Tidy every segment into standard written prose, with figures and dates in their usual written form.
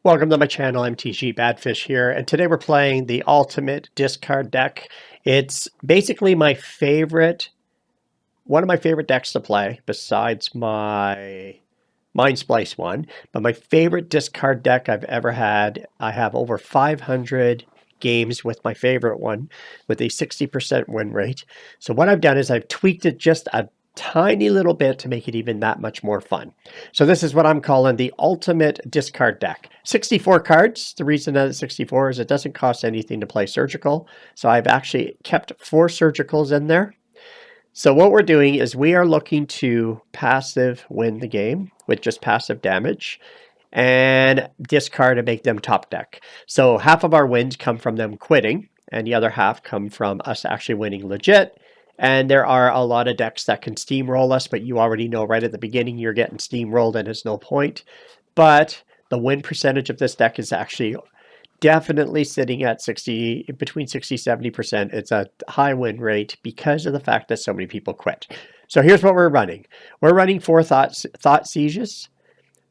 Welcome to my channel, MTG Badfish here, and today we're playing the Ultimate Discard deck. It's basically my favorite, one of my favorite decks to play, besides my Mind Splice one, but my favorite discard deck I've ever had. I have over 500 games with my favorite one, with a 60% win rate. So what I've done is I've tweaked it just a tiny little bit to make it even that much more fun. So this is what I'm calling the ultimate discard deck. 64 cards. The reason that it's 64 is it doesn't cost anything to play surgical. So I've actually kept 4 surgicals in there. So what we're doing is we are looking to passive win the game with just passive damage and discard and make them top deck. So half of our wins come from them quitting and the other half come from us actually winning legit. And there are a lot of decks that can steamroll us, but you already know right at the beginning you're getting steamrolled and it's no point. But the win percentage of this deck is actually definitely sitting at between 60-70%. It's a high win rate because of the fact that so many people quit. So here's what we're running. We're running 4 Thought Sieges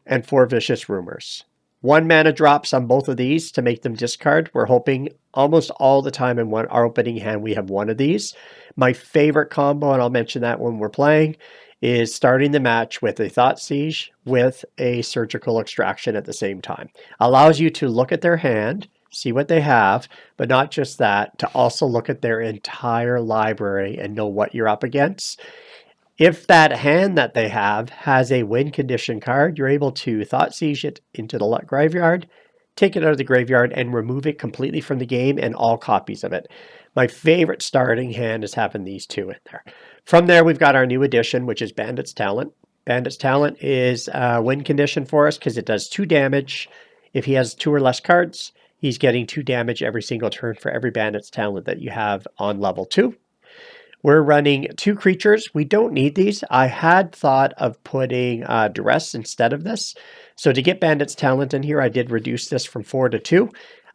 and 4 Vicious Rumors. 1 mana drops on both of these to make them discard. We're hoping almost all the time in our opening hand we have one of these. My favorite combo, and I'll mention that when we're playing, is starting the match with a Thought Siege with a Surgical Extraction at the same time. Allows you to look at their hand, see what they have, but not just that, to also look at their entire library and know what you're up against. If that hand that they have has a win condition card, you're able to Thought Siege it into the graveyard, take it out of the graveyard, and remove it completely from the game and all copies of it. My favorite starting hand is having these 2 in there. From there, we've got our new addition, which is Bandit's Talent. Bandit's Talent is a win condition for us because it does 2 damage. If he has 2 or less cards, he's getting 2 damage every single turn for every Bandit's Talent that you have on level 2. We're running 2 creatures. We don't need these. I had thought of putting Duress instead of this. So to get Bandit's Talent in here, I did reduce this from 4 to 2.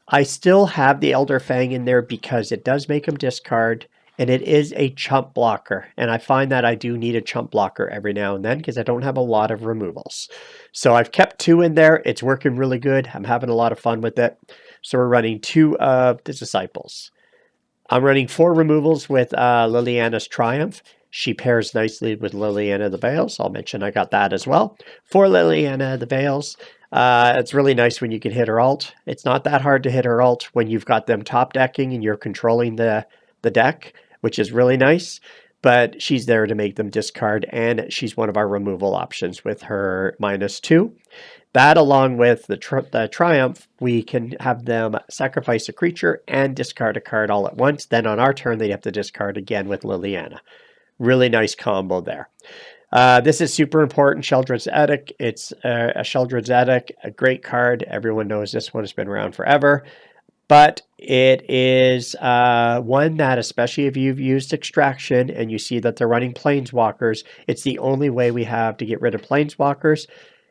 I still have the Elderfang in there because it does make him discard, and it is a chump blocker. And I find that I do need a chump blocker every now and then because I don't have a lot of removals. So I've kept 2 in there. It's working really good. I'm having a lot of fun with it. So we're running 2 of the Disciples. I'm running 4 removals with Liliana's Triumph. She pairs nicely with Liliana the Veils. I'll mention I got that as well. For Liliana the Veils, it's really nice when you can hit her ult. It's not that hard to hit her ult when you've got them top decking and you're controlling the deck, which is really nice. But she's there to make them discard, and she's one of our removal options with her -2. That, along with the Triumph, we can have them sacrifice a creature and discard a card all at once. Then on our turn, they have to discard again with Liliana. Really nice combo there. This is super important, Sheoldred's Edict. It's a Sheoldred's Edict, a great card. Everyone knows this one has been around forever. But it is one that, especially if you've used Extraction and you see that they're running Planeswalkers, it's the only way we have to get rid of Planeswalkers,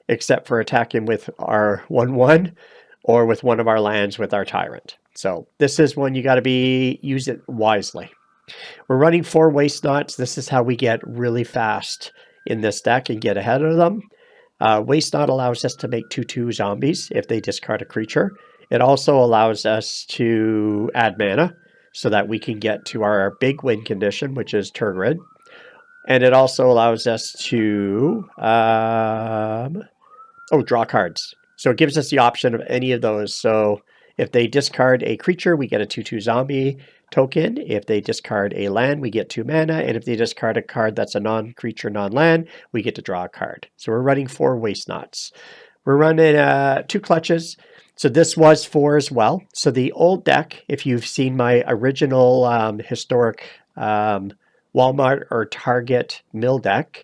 except for attacking with our 1/1 or with one of our lands with our Tyrant. So this is one you got to use it wisely. We're running 4 Waste Knots. This is how we get really fast in this deck and get ahead of them. Waste Knot allows us to make 2/2 zombies if they discard a creature. It also allows us to add mana so that we can get to our big win condition, which is turn red. And it also allows us to draw cards. So it gives us the option of any of those. So if they discard a creature, we get a 2/2 zombie token. If they discard a land, we get 2 mana. And if they discard a card that's a non-creature, non-land, we get to draw a card. So we're running 4 Waste Knots. We're running 2 Clutches. So this was 4 as well. So the old deck, if you've seen my original historic Walmart or Target mill deck,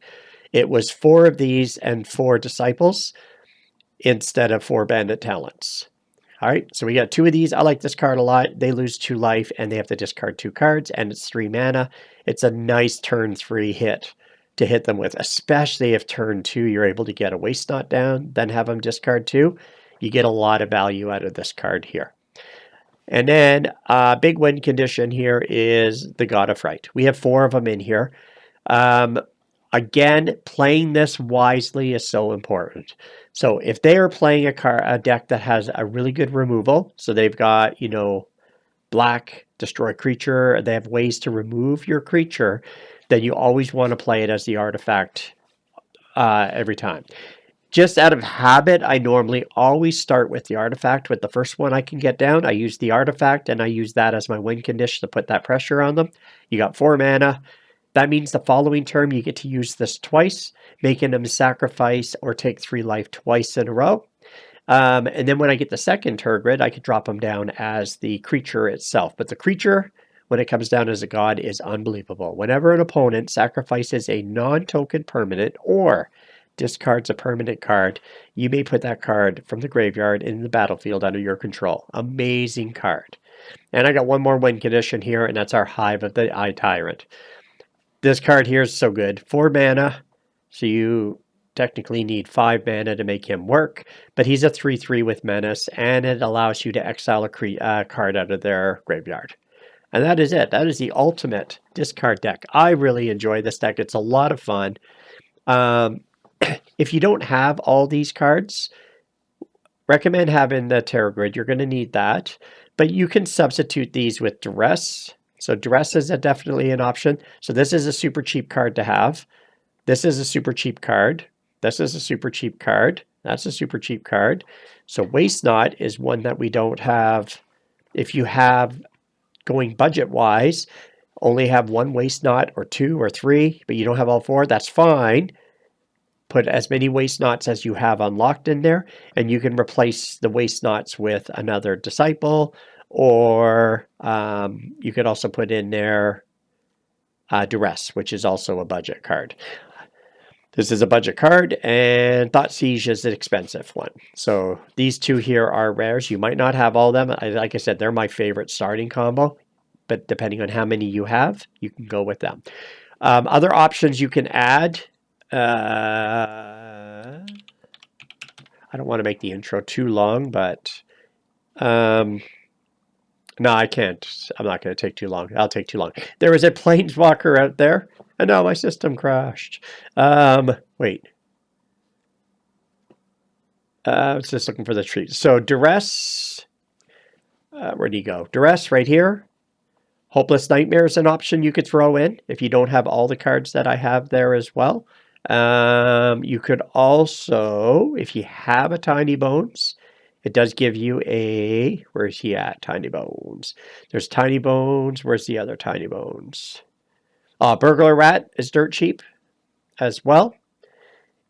it was 4 of these and 4 Disciples instead of 4 Bandit Talents. All right, so we got 2 of these. I like this card a lot. They lose 2 life and they have to discard 2 cards, and it's 3 mana. It's a nice turn 3 hit to hit them with, especially if turn 2 you're able to get a Waste Knot down, then have them discard 2. You get a lot of value out of this card here. And then big win condition here is the God of Fright. We have 4 of them in here. Again, playing this wisely is so important. So if they are playing a deck that has a really good removal, so they've got, you know, black, destroy creature, they have ways to remove your creature, then you always want to play it as the artifact every time. Just out of habit, I normally always start with the artifact. With the first one I can get down, I use the artifact, and I use that as my win condition to put that pressure on them. You got 4 mana. That means the following turn you get to use this twice, making them sacrifice or take 3 life twice in a row. And then when I get the second Turgid, I could drop them down as the creature itself. But the creature, when it comes down as a god, is unbelievable. Whenever an opponent sacrifices a non-token permanent or discards a permanent card, you may put that card from the graveyard in the battlefield under your control. Amazing card. And I got one more win condition here, and that's our Hive of the Eye Tyrant. This card here is so good. 4 mana, so you technically need 5 mana to make him work, but he's a 3/3 with Menace, and it allows you to exile a card out of their graveyard. And that is it. That is the ultimate discard deck. I really enjoy this deck. It's a lot of fun. If you don't have all these cards, recommend having the Terror Grid. You're going to need that, but you can substitute these with Duress. So Duress is definitely an option. So this is a super cheap card to have. This is a super cheap card. This is a super cheap card. That's a super cheap card. So Waste Not is one that we don't have. If you have, going budget-wise, only have 1 Waste Not or 2 or 3, but you don't have all 4, that's fine. Put as many Waste Knots as you have unlocked in there, and you can replace the Waste Knots with another Disciple, or you could also put in there Duress, which is also a budget card. This is a budget card, and Thought Siege is an expensive one. So these two here are rares. You might not have all of them. Like I said, they're my favorite starting combo, but depending on how many you have, you can go with them. Other options you can add. I don't want to make the intro too long, but no, I can't. I'm not going to take too long. I'll take too long. There is a planeswalker out there, and now my system crashed. Wait. I was just looking for the tree. So Duress, where'd he go? Duress right here. Hopeless Nightmare is an option you could throw in if you don't have all the cards that I have there as well. You could also, if you have a Tiny Bones, it does give you a, where's he at? Tiny Bones. There's Tiny Bones. Where's the other Tiny Bones? Burglar Rat is dirt cheap as well.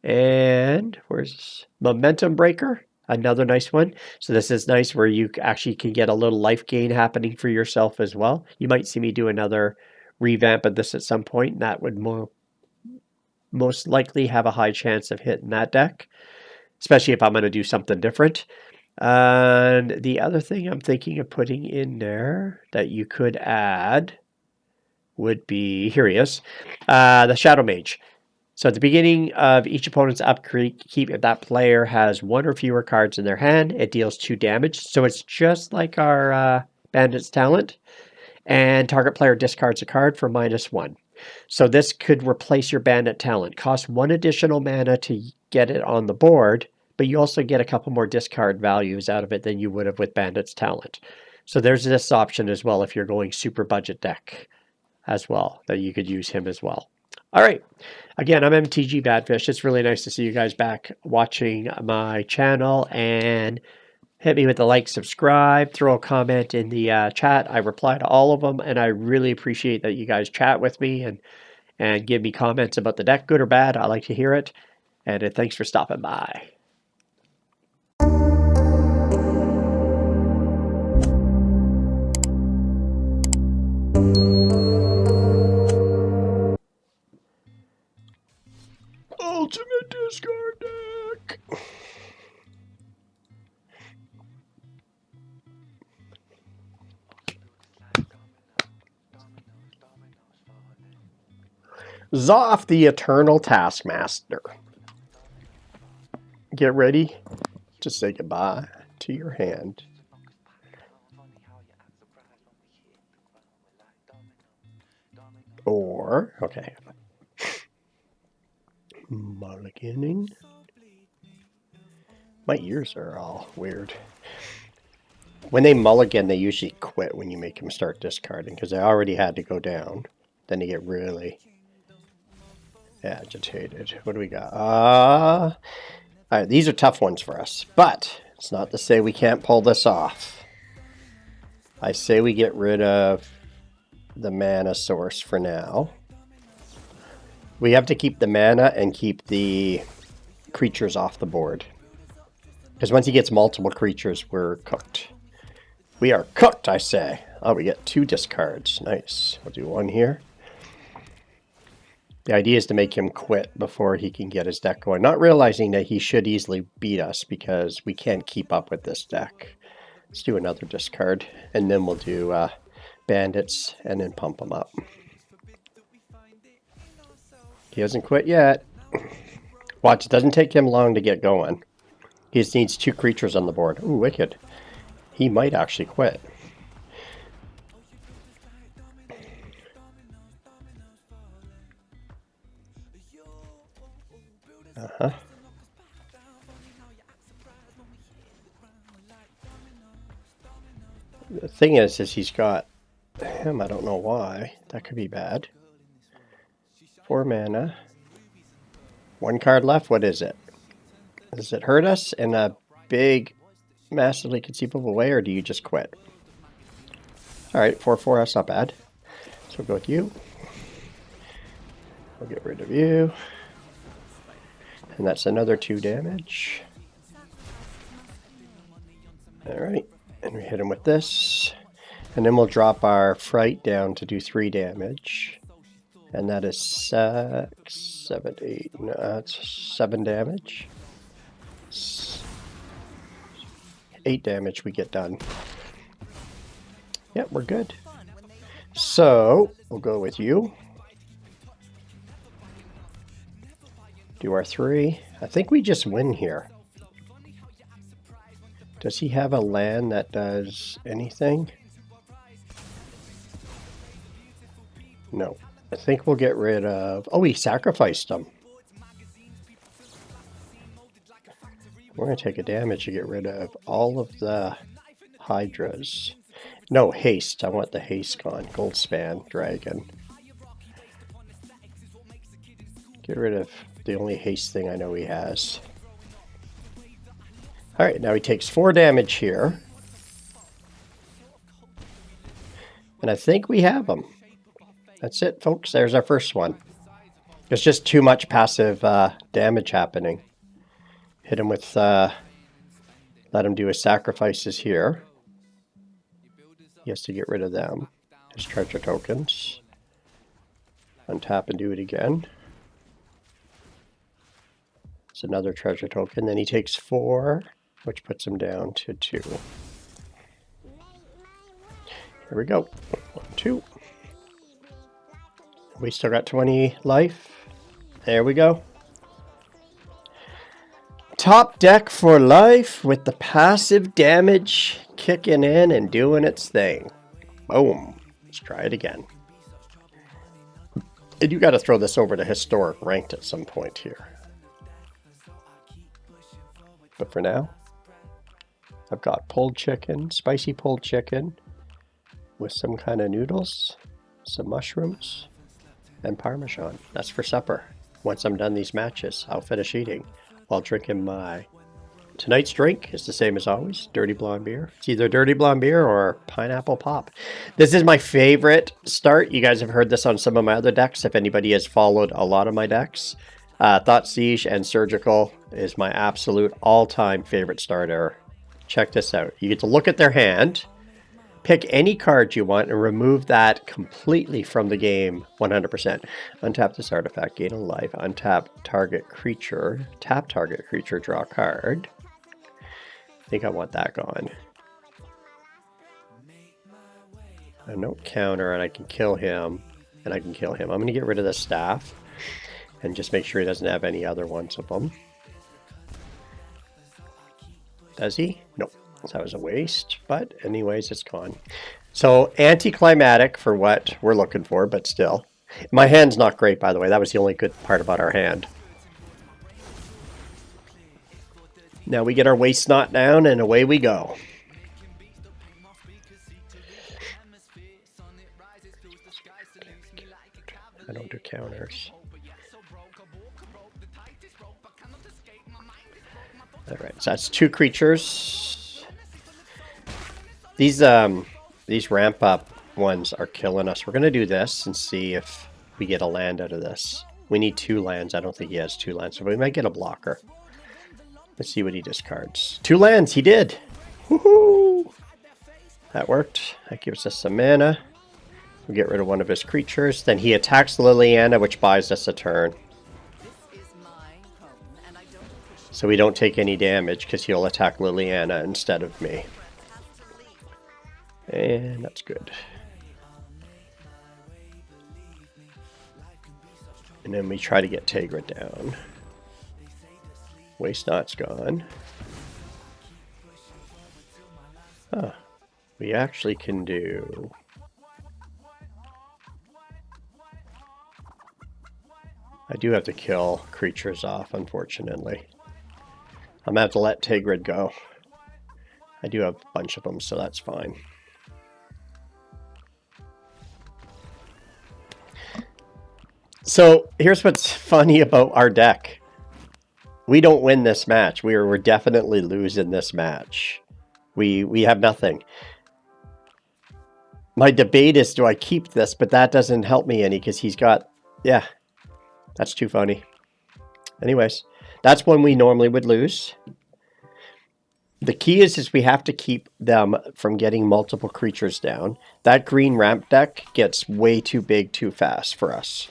And where's Momentum Breaker? Another nice one. So this is nice where you actually can get a little life gain happening for yourself as well. You might see me do another revamp of this at some point, and that would most likely have a high chance of hitting that deck, especially if I'm going to do something different. And the other thing I'm thinking of putting in there that you could add would be, here he is, the Shadow Mage. So at the beginning of each opponent's upkeep, if that player has 1 or fewer cards in their hand, it deals 2 damage. So it's just like our Bandit's Talent. And target player discards a card for -1. So this could replace your Bandit Talent. Cost 1 additional mana to get it on the board, but you also get a couple more discard values out of it than you would have with Bandit's Talent. So there's this option as well if you're going super budget deck as well, that you could use him as well. All right. Again, I'm MTG Badfish. It's really nice to see you guys back watching my channel, and hit me with a like, subscribe, throw a comment in the chat. I reply to all of them, and I really appreciate that you guys chat with me and give me comments about the deck, good or bad. I like to hear it. And thanks for stopping by. Ultimate discard deck. Zoff the Eternal Taskmaster. Get ready to say goodbye to your hand. Or, okay. Mulliganing. My ears are all weird. When they mulligan, they usually quit when you make them start discarding because they already had to go down. Then they get really agitated. What do we got? All right, these are tough ones for us, but it's not to say we can't pull this off. I say we get rid of the mana source for now. We have to keep the mana and keep the creatures off the board. Because once he gets multiple creatures, we're cooked. We are cooked, I say. Oh, we get 2 discards. Nice. We'll do 1 here. The idea is to make him quit before he can get his deck going. Not realizing that he should easily beat us because we can't keep up with this deck. Let's do another discard. And then we'll do bandits and then pump him up. He hasn't quit yet. Watch, it doesn't take him long to get going. He just needs 2 creatures on the board. Ooh, wicked. He might actually quit. Uh-huh. The thing is he's got him. I don't know why. That could be bad. 4 mana. 1 card left. What is it? Does it hurt us in a big, massively conceivable way, or do you just quit? Alright, 4/4, that's not bad. So we'll go with you. We'll get rid of you. And that's another 2 damage. Alright, and we hit him with this. And then we'll drop our fright down to do 3 damage. And that is 6, 7, 8, no, that's 7 damage. 8 damage we get done. Yep, we're good. So, we'll go with you. Do our 3. I think we just win here. Does he have a land that does anything? No. I think we'll get rid of... Oh, he sacrificed them. We're going to take a damage to get rid of all of the Hydras. No, haste. I want the haste gone. Goldspan Dragon. Get rid of the only haste thing I know he has. Alright, now he takes 4 damage here. And I think we have him. That's it, folks. There's our first one. There's just too much passive damage happening. Hit him with, let him do his sacrifices here. He has to get rid of them. His treasure tokens. Untap and do it again. It's another treasure token. Then he takes 4, which puts him down to 2. Here we go. 1, 2. We still got 20 life. There we go. Top deck for life with the passive damage kicking in and doing its thing. Boom. Let's try it again. And you got to throw this over to historic ranked at some point here. But for now, I've got pulled chicken, spicy pulled chicken with some kind of noodles, some mushrooms, and Parmesan. That's for supper. Once I'm done these matches, I'll finish eating while drinking my... Tonight's drink is the same as always, dirty blonde beer. It's either dirty blonde beer or pineapple pop. This is my favorite start. You guys have heard this on some of my other decks. If anybody has followed a lot of my decks, Thought Siege and Surgical is my absolute all-time favorite starter. Check this out. You get to look at their hand, pick any card you want, and remove that completely from the game 100%. Untap this artifact, gain a life, untap target creature, tap target creature, draw a card. I think I want that gone. A note counter, and I can kill him, and I can kill him. I'm going to get rid of the staff, and just make sure he doesn't have any other ones of them. Does he? Nope. That was a waste, but anyways, it's gone. So anticlimactic for what we're looking for, but still. My hand's not great, by the way. That was the only good part about our hand. Now we get our waist knot down and away we go. I don't do counters. Alright, so that's 2 creatures. These ramp up ones are killing us. We're going to do this and see if we get a land out of this. We need 2 lands. I don't think he has 2 lands, so we might get a blocker. Let's see what he discards. 2 lands, he did! Woohoo! That worked. That gives us some mana. We'll get rid of one of his creatures. Then he attacks Liliana, which buys us a turn. So we don't take any damage because he'll attack Liliana instead of me. And that's good. And then we try to get Tegra down. Waste Knot's gone. Huh. We actually can do... I do have to kill creatures off, unfortunately. I'm going to have to let Tigrid go. I do have a bunch of them, so that's fine. So here's what's funny about our deck. We don't win this match. We're definitely losing this match. We have nothing. My debate is, do I keep this? But that doesn't help me any because he's got... Yeah, that's too funny. Anyways, that's when we normally would lose. The key is we have to keep them from getting multiple creatures down. That green ramp deck gets way too big too fast for us.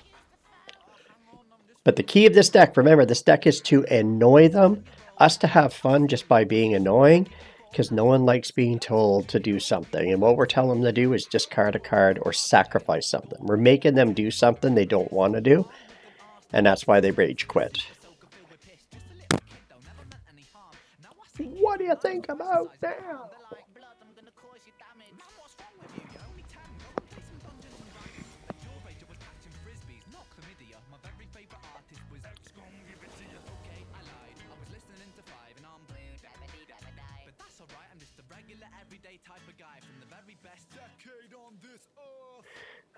But the key of this deck, remember, this deck is to annoy them, us to have fun just by being annoying, because no one likes being told to do something. And what we're telling them to do is discard a card or sacrifice something. We're making them do something they don't want to do, and that's why they rage quit. What do you think about now?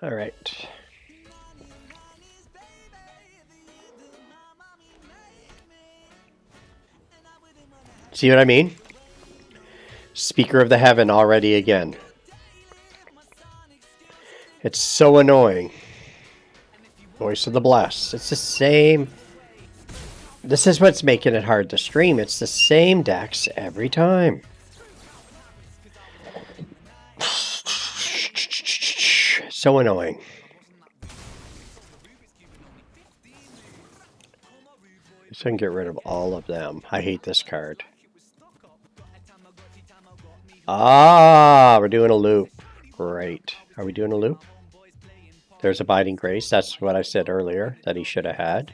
All right. See what I mean? Speaker of the Heaven already again. It's so annoying. Voice of the Blessed. It's the same. This is what's making it hard to stream. It's the same decks every time. So annoying. So I can get rid of all of them. I hate this card. Ah, we're doing a loop. Great. Are we doing a loop? There's Abiding Grace. That's what I said earlier that he should have had.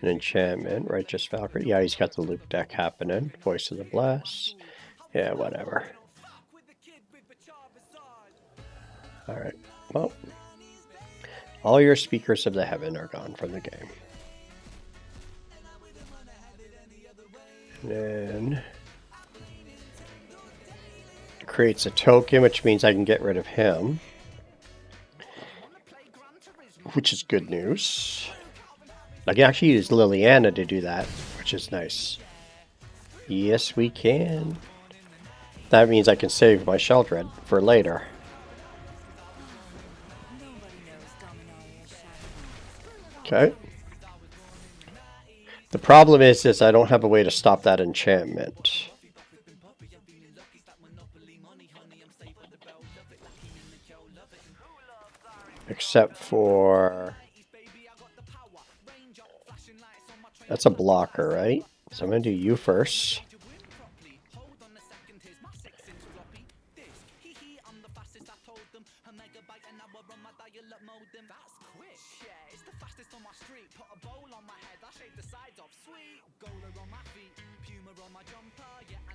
An enchantment. Righteous Valkyrie. Yeah, he's got the loop deck happening. Voice of the Blessed. Yeah, whatever. Alright. Well, all your Speakers of the Heaven are gone from the game. And then creates a token, which means I can get rid of him, which is good news. I can actually use Liliana to do that, which is nice. Yes, we can. That means I can save my Sheoldred for later. Okay. The problem is I don't have a way to stop that enchantment. Except for... That's a blocker, right? So I'm going to do you first.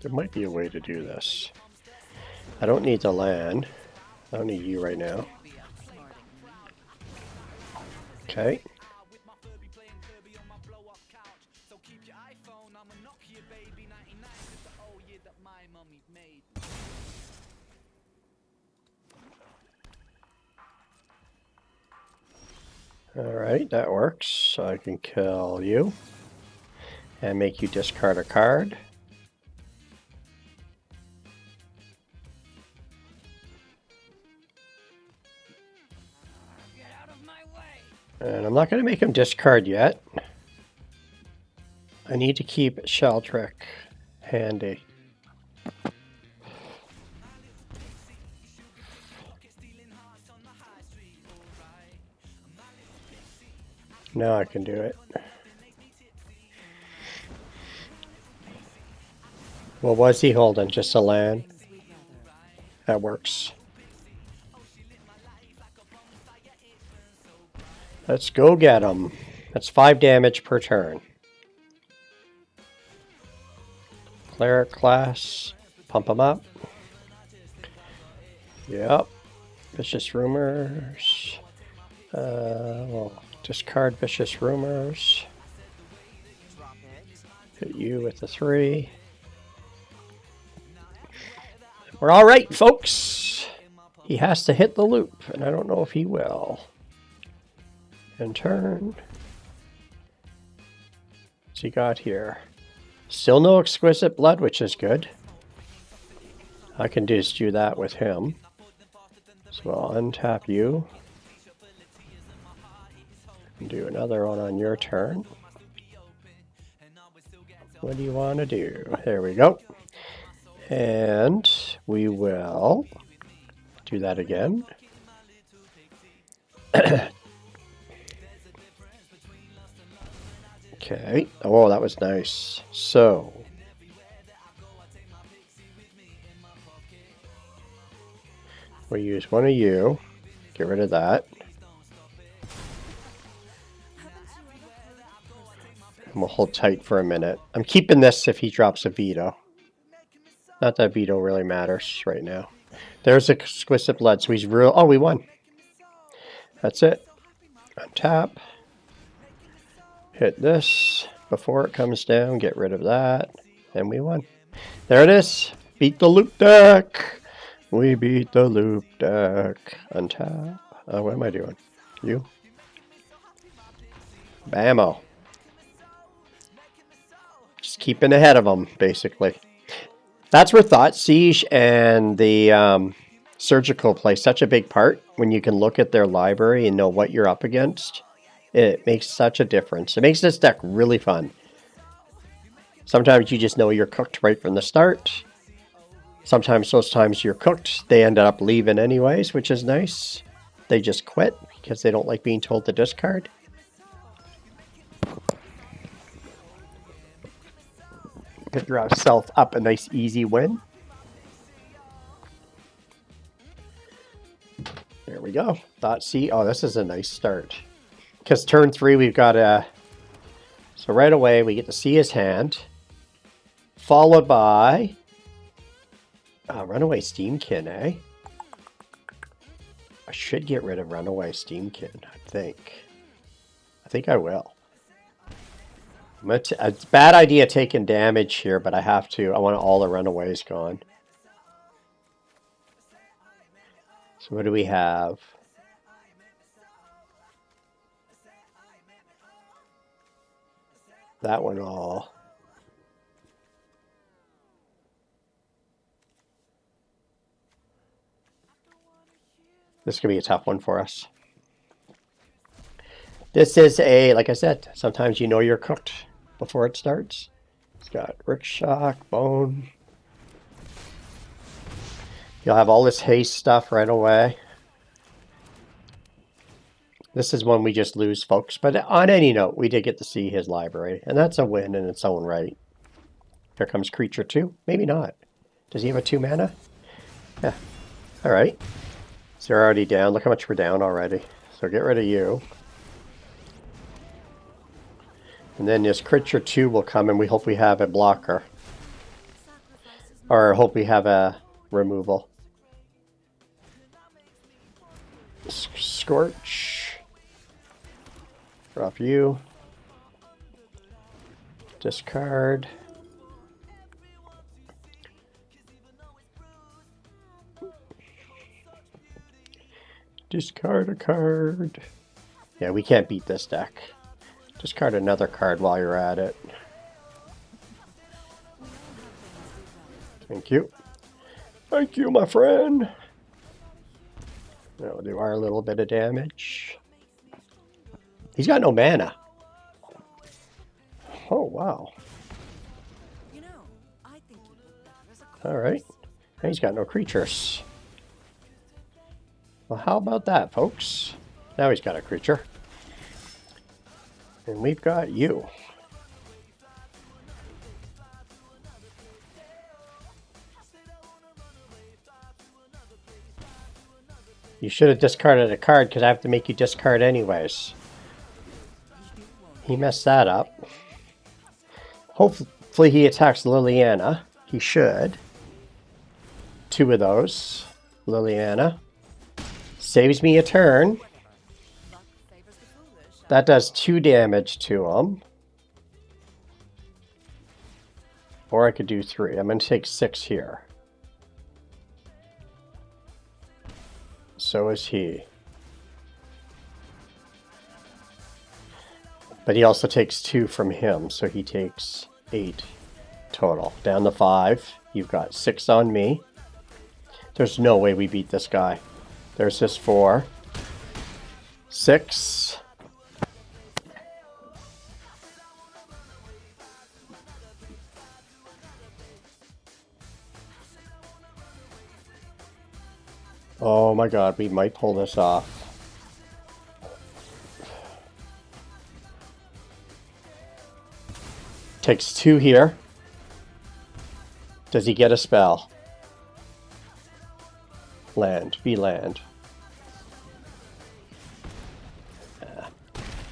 There might be a way to do this. I don't need the land. I don't need you right now. Okay. Alright, that works. So I can kill you and make you discard a card. And I'm not going to make him discard yet. I need to keep Sheoldred handy. Now I can do it. What was he holding? Just a land? That works. Let's go get him. That's 5 damage per turn. Cleric class. Pump him up. Yep. Vicious Rumors. We'll discard Vicious Rumors. Hit you with the 3. We're all right, folks. He has to hit the loop, and I don't know if he will. And turn. What's he got here? Still no Exquisite Blood, which is good. I can just do that with him. So I'll untap you. And do another one on your turn. What do you want to do? There we go. And we will do that again. Okay. Oh, that was nice. So we use one of you. Get rid of that. And we'll hold tight for a minute. I'm keeping this if he drops a veto. Not that veto really matters right now. There's Exquisite Blood, so he's real. Oh, we won. That's it. Untap. Hit this before it comes down. Get rid of that. And we won. There it is. Beat the loop deck. We beat the loop deck. Untap. What am I doing? You? Bammo. Just keeping ahead of them, basically. That's where Thought Siege and the Surgical play such a big part. When you can look at their library and know what you're up against. It makes such a difference. It makes this deck really fun. Sometimes you just know you're cooked right from the start. Sometimes those times you're cooked, they end up leaving anyways, which is nice. They just quit because they don't like being told to discard. Get yourself up a nice easy win. There we go. Thought see. Oh, this is a nice start. Because turn 3 we've got a... So right away we get to see his hand. Followed by... Runaway Steamkin, eh? I should get rid of Runaway Steamkin, I think. I think I will. It's a bad idea taking damage here, but I have to. I want all the Runaways gone. So what do we have? That one all. This is going to be a tough one for us. This is a, like I said, sometimes you know you're cooked before it starts. It's got Rick Shock, Bone. You'll have all this haste stuff right away. This is one we just lose, folks. But on any note, we did get to see his library. And that's a win in its own right. Here comes Creature 2. Maybe not. Does he have a 2 mana? Yeah. Alright. So they're already down. Look how much we're down already. So get rid of you. And then this Creature 2 will come and we hope we have a blocker. Or hope we have a removal. Scorch. Drop you. Discard. Discard a card. Yeah, we can't beat this deck. Discard another card while you're at it. Thank you. Thank you, my friend. Now we'll do our little bit of damage. He's got no mana. Oh, wow. Alright. He's got no creatures. Well, how about that, folks? Now he's got a creature. And we've got you. You should have discarded a card because I have to make you discard anyways. He messed that up. Hopefully he attacks Liliana. He should. 2 of those. Liliana. Saves me a turn. That does 2 damage to him. Or I could do 3. I'm going to take 6 here. So is he. But he also takes 2 from him, so he takes 8 total. Down to 5. You've got 6 on me. There's no way we beat this guy. There's his 4. 6. Oh my god, we might pull this off. Takes 2 here. Does he get a spell? Land. Be land.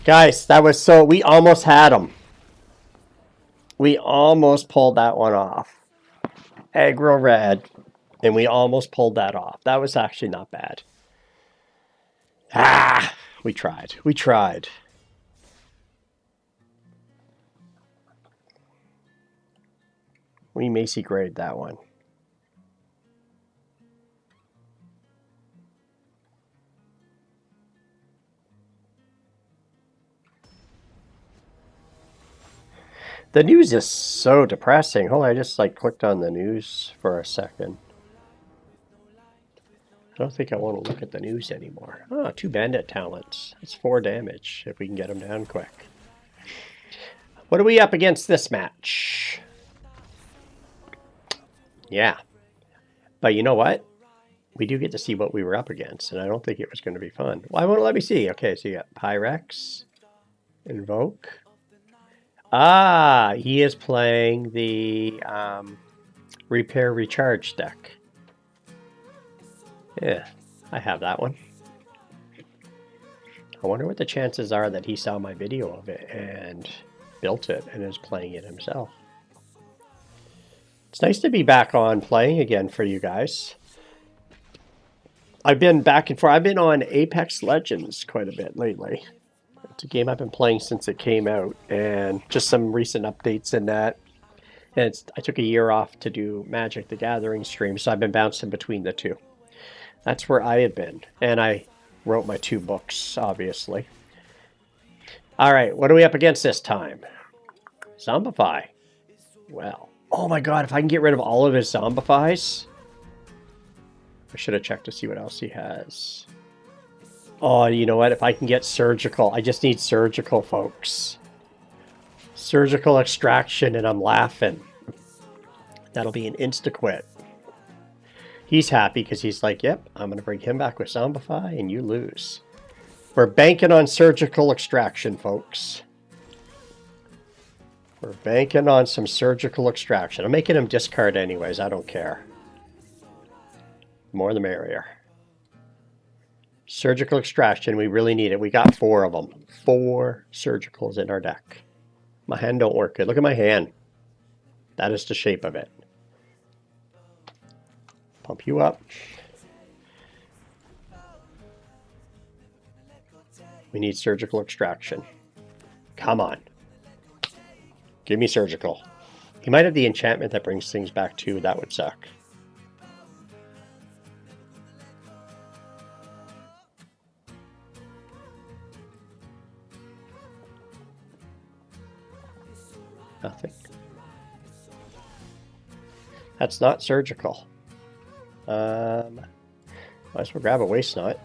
Guys, that was so... We almost had him. We almost pulled that one off. Aggro red. And we almost pulled that off. That was actually not bad. Ah! We tried. We tried. We Macy grade that one. The news is so depressing. Hold on, I just clicked on the news for a second. I don't think I want to look at the news anymore. Oh, 2 bandit talents. That's 4 damage if we can get them down quick. What are we up against this match? Yeah. But you know what? We do get to see what we were up against, and I don't think it was going to be fun. Why won't it let me see? Okay, so you got Pyrex, Invoke. Ah, he is playing the Repair Recharge deck. Yeah, I have that one. I wonder what the chances are that he saw my video of it and built it and is playing it himself. It's nice to be back on playing again for you guys. I've been back and forth. I've been on Apex Legends quite a bit lately. It's a game I've been playing since it came out, and just some recent updates in that. And I took a year off to do Magic the Gathering stream, so I've been bouncing between the two. That's where I had been, and I wrote my 2 books, obviously. All right, what are we up against this time? Zombify. Well, oh my god, if I can get rid of all of his Zombifies. I should have checked to see what else he has. Oh, you know what? If I can get Surgical, I just need Surgical, folks. Surgical Extraction, and I'm laughing. That'll be an insta-quit. He's happy because he's like, yep, I'm going to bring him back with Zombify, and you lose. We're banking on Surgical Extraction, folks. We're banking on some Surgical Extraction. I'm making him discard anyways. I don't care. More the merrier. Surgical Extraction, we really need it. We got 4 of them. 4 Surgicals in our deck. My hand don't work good. Look at my hand. That is the shape of it. Pump you up. We need Surgical Extraction. Come on. Give me Surgical. He might have the enchantment that brings things back too. That would suck. Nothing. That's not surgical. Might as well grab a waste knot.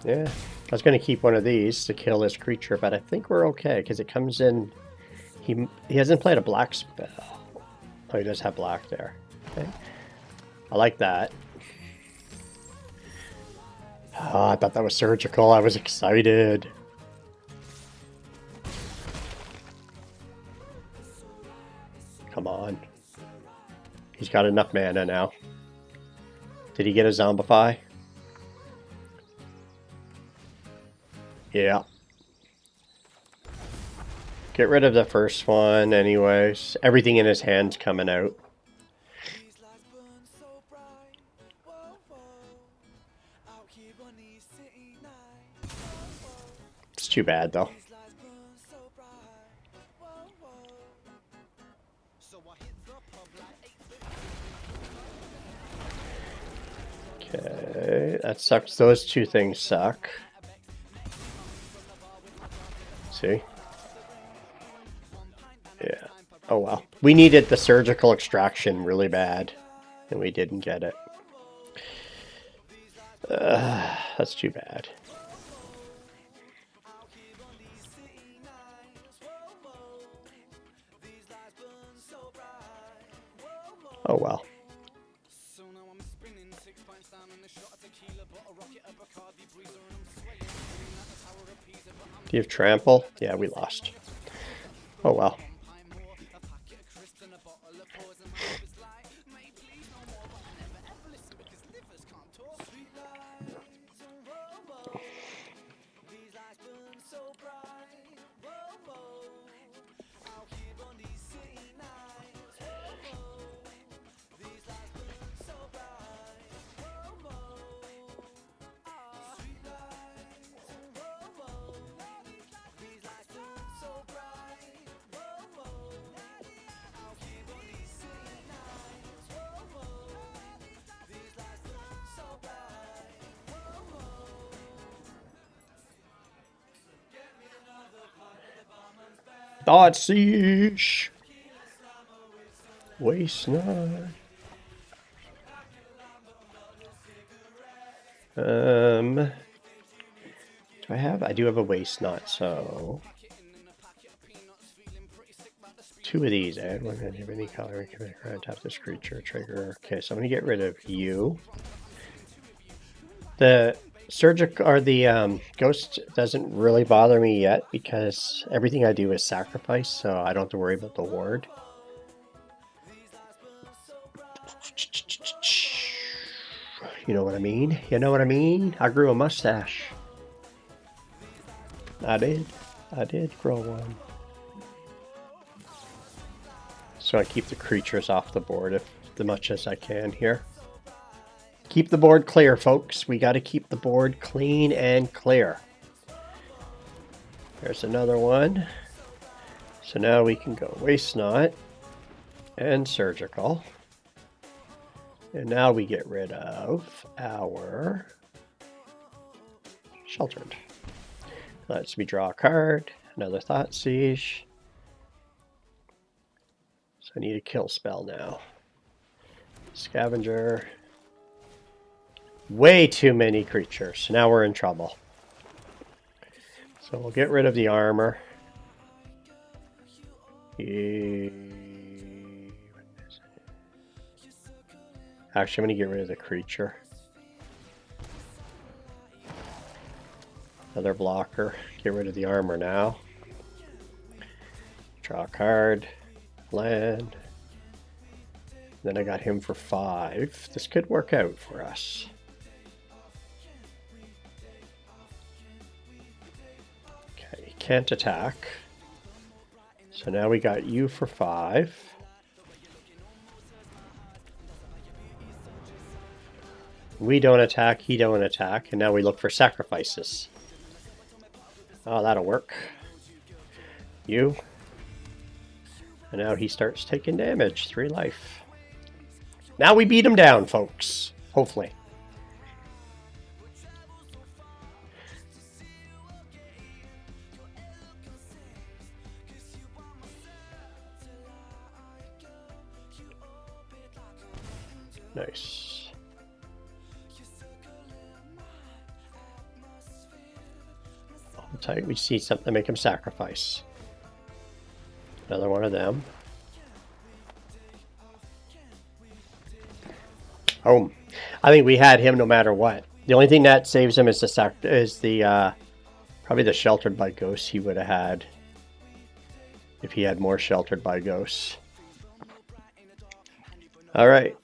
Yeah, I was going to keep one of these to kill this creature, but I think we're okay because it comes in. He hasn't played a black spell. Oh, he does have black there. Okay, I like that. Oh, I thought that was surgical. I was excited. Come on. He's got enough mana now. Did he get a zombify? Yeah. Get rid of the first one anyways. Everything in his hand's coming out. It's too bad though. Okay, that sucks. Those two things suck. See? Yeah. Oh well. We needed the surgical extraction really bad, and we didn't get it. That's too bad. Oh well. Do you have trample? Yeah, we lost. Oh well. Thought siege. Waste not. Do I have? I do have a waste knot, so 2 of these. Add 1 of any color. Tap this creature. Trigger. Okay, so I'm gonna get rid of you. The surgical or the ghost doesn't really bother me yet because everything I do is sacrifice, so I don't have to worry about the ward. You know what I mean? You know what I mean? I grew a mustache. I did. I did grow one. So I keep the creatures off the board as much as I can here. Keep the board clear, folks. We got to keep the board clean and clear. There's another one. So now we can go waste not and surgical. And now we get rid of our Sheoldred. Lets me draw a card. Another Thought Siege. So I need a kill spell now. Scavenger. Way too many creatures. So now we're in trouble. So we'll get rid of the armor. Actually, I'm going to get rid of the creature. Another blocker. Get rid of the armor now. Draw a card. Land. Then I got him for 5. This could work out for us. Okay, he can't attack. So now we got you for 5. We don't attack, he don't attack, and now we look for sacrifices. Oh, that'll work. You. And now he starts taking damage. 3 life. Now we beat him down, folks. Hopefully. Nice. Hold tight. We see something to make him sacrifice. Another one of them. Oh, I think we had him no matter what. The only thing that saves him is the probably the Sheltered by Ghosts he would have had if he had more Sheltered by Ghosts. All right.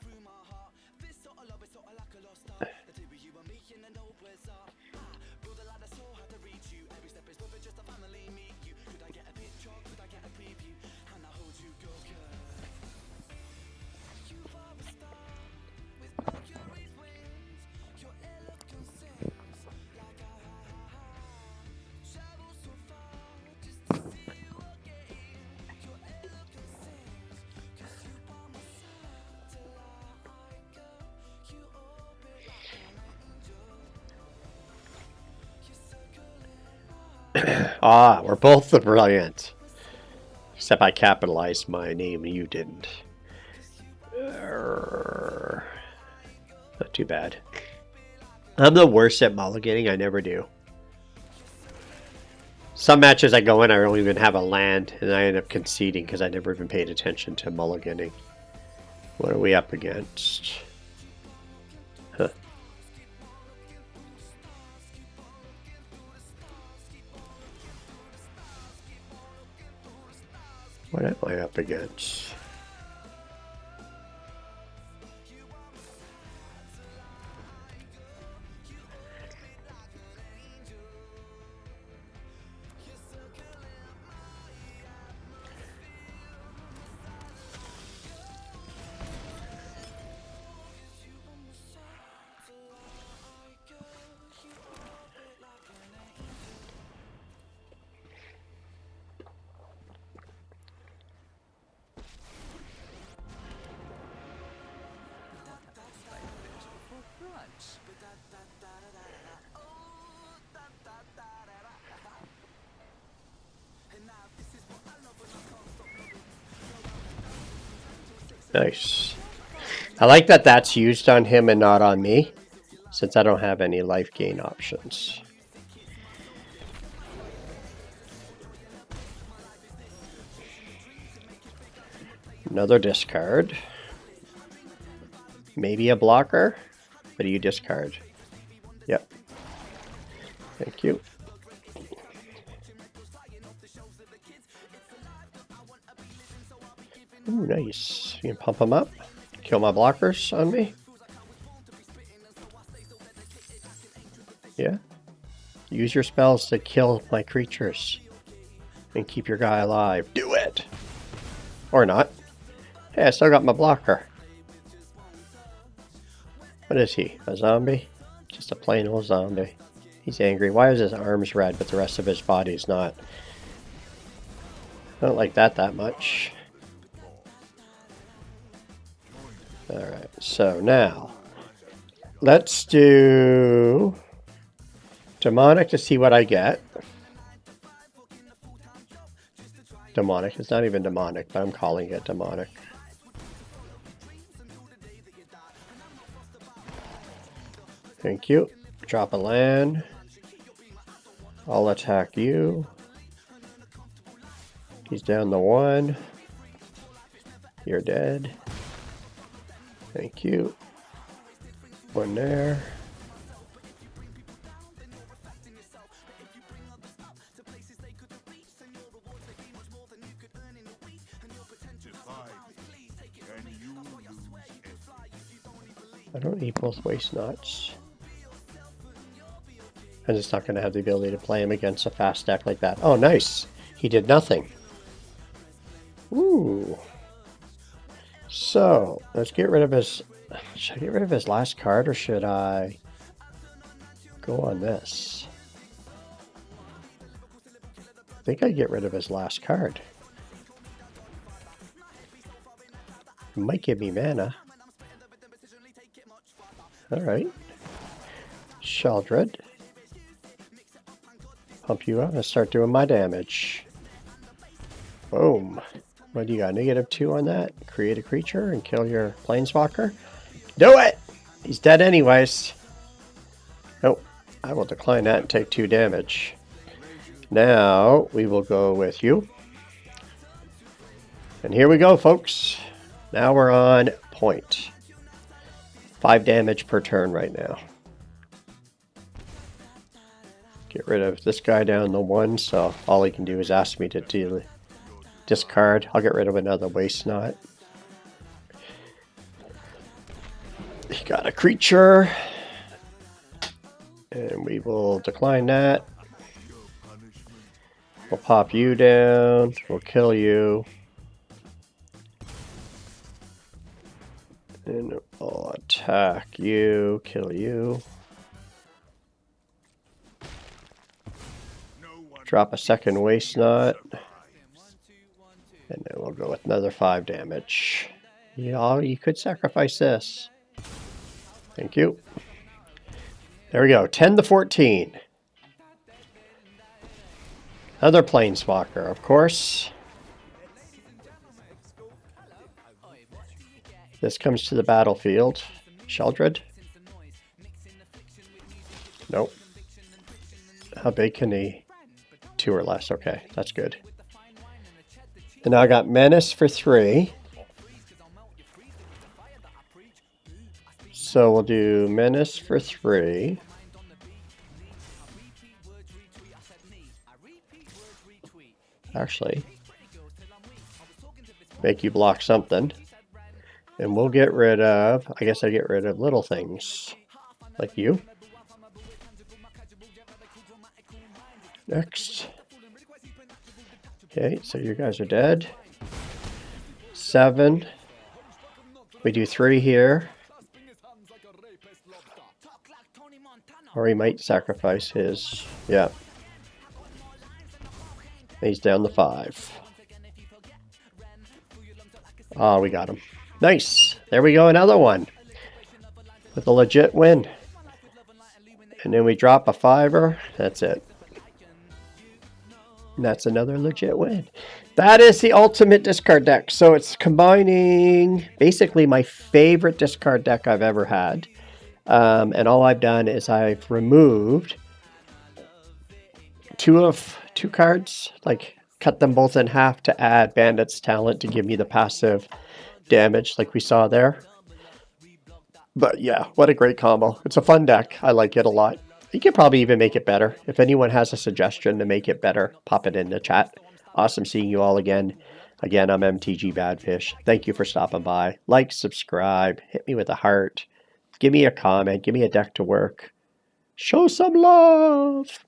Ah, we're both the brilliant. Except I capitalized my name and you didn't. Not too bad. I'm the worst at mulliganing. I never do. Some matches I go in, I don't even have a land, and I end up conceding because I never even paid attention to mulliganing. What are we up against? Huh. What am I up against? Nice. I like that that's used on him and not on me, since I don't have any life gain options. Another discard. Maybe a blocker. What do you discard? Yep. Thank you. Ooh, nice. You can pump them up. Kill my blockers on me. Yeah. Use your spells to kill my creatures. And keep your guy alive. Do it! Or not. Hey, I still got my blocker. What is he? A zombie? Just a plain old zombie. He's angry. Why is his arms red but the rest of his body's not? I don't like that much. Alright, so now let's do demonic to see what I get. Demonic. It's not even demonic, but I'm calling it demonic. Thank you. Drop a land. I'll attack you. He's down to 1. You're dead. Thank you. 1 there. I don't need both waste knots. I'm just not going to have the ability to play him against a fast deck like that. Oh, nice. He did nothing. Ooh. So, let's get rid of his... Should I get rid of his last card, or should I go on this? I think I get rid of his last card. It might give me mana. Alright. Sheoldred. Pump you up and start doing my damage. Boom. What do you got? -2 on that? Create a creature and kill your planeswalker. Do it! He's dead anyways. Oh, I will decline that and take 2 damage. Now, we will go with you. And here we go, folks. Now we're on point. 5 damage per turn right now. Get rid of this guy down to 1, so all he can do is ask me to discard. I'll get rid of another Waste Knot. He got a creature. And we will decline that. We'll pop you down. We'll kill you. And I'll attack you, kill you. Drop a second Waste Knot. And then we'll go with another 5 damage. Yeah, you could sacrifice this. Thank you. There we go, 10 to 14. Another Planeswalker, of course. This comes to the battlefield. Sheoldred? Nope. How big can he? 2 or less. Okay, that's good. And now I got Menace for 3. So we'll do Menace for 3. Actually, make you block something. And we'll get rid of, I guess I get rid of little things. Like you. Next. Okay, so you guys are dead. 7. We do 3 here. Or he might sacrifice his, yeah. He's down to 5. Oh, we got him. Nice. There we go, another one. With a legit win. And then we drop a 5-er. That's it. And that's another legit win. That is the ultimate discard deck. So it's combining basically my favorite discard deck I've ever had. And all I've done is I've removed 2 cards, like cut them both in half to add Bandit's Talent to give me the passive damage like we saw there. But yeah, what a great combo. It's a fun deck. I like it a lot. You could probably even make it better. If anyone has a suggestion to make it better, pop it in the chat. Awesome seeing you all again. Again, I'm MTG Badfish. Thank you for stopping by. Like, subscribe, hit me with a heart. Give me a comment. Give me a deck to work. Show some love.